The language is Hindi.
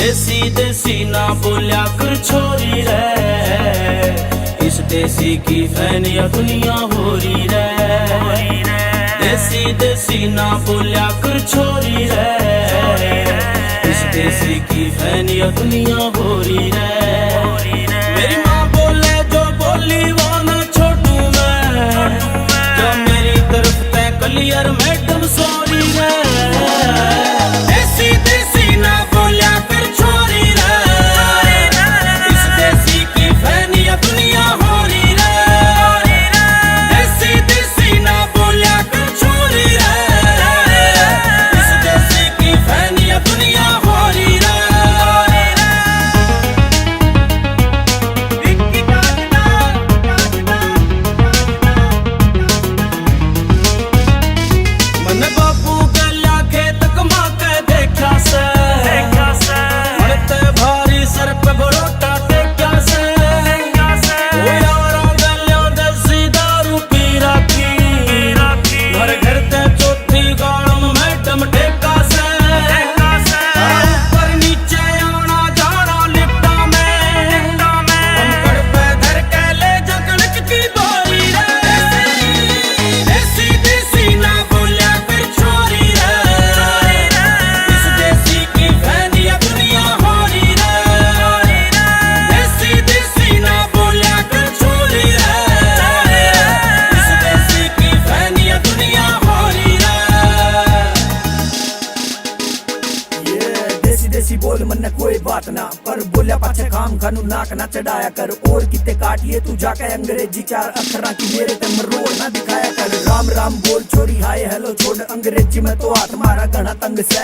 देसी देसी ना बोलिया कर छोरी रे, इस देसी की फैन या दुनिया हो रही रे। देसी देसी ना बोलिया कर छोरी रे, इस देसी की फैन या दुनिया हो रही रे। मेरी माँ बोले जो बोली वो ना छोड़ू मैं, जो मेरी तरफ तय क्लियर मैडम सॉरी रे। देसी देसी ना बोलिया कर छोरी रे, इस देसी की फैन या दुनिया हो रही रे। देसी देसी ना बोलिया कर छोरी रे, इस देसी की फैन या दुनिया हो रही रे। मन बापू गल्या खेत कमा के देखा से, मरते भारी सर पे बरोटा टेक्या से। ओ यारा गल्या देसी दारू पी रखी, घर घर ते चौथी गाड़म मैडम टेका से। ऊपर नीचे आना जाना लिफ्टा में, कंकड़ पे धर के ले जा कनक की बोरी रे। देसी देसी ना बोलिया कर छोरी रे, इस देसी की फैन या दुनिया हो रही रे। देसी देसी ना बोलिया कर छोरी रे, इस देसी की फैन या दुनिया हो रही रे। देसी देसी बोल मन कोई बात ना, पर बोलिया पाछे काम खानू नाक ना चढ़ाया कर। और किते काटिए तू जाके अंग्रेजी चार अक्षरा की मेरे ते मरोड़ ना दिखाया कर। राम राम बोल छोरी हाय हेलो छोड़, अंग्रेजी में तो हाथ मारा घना तंग से।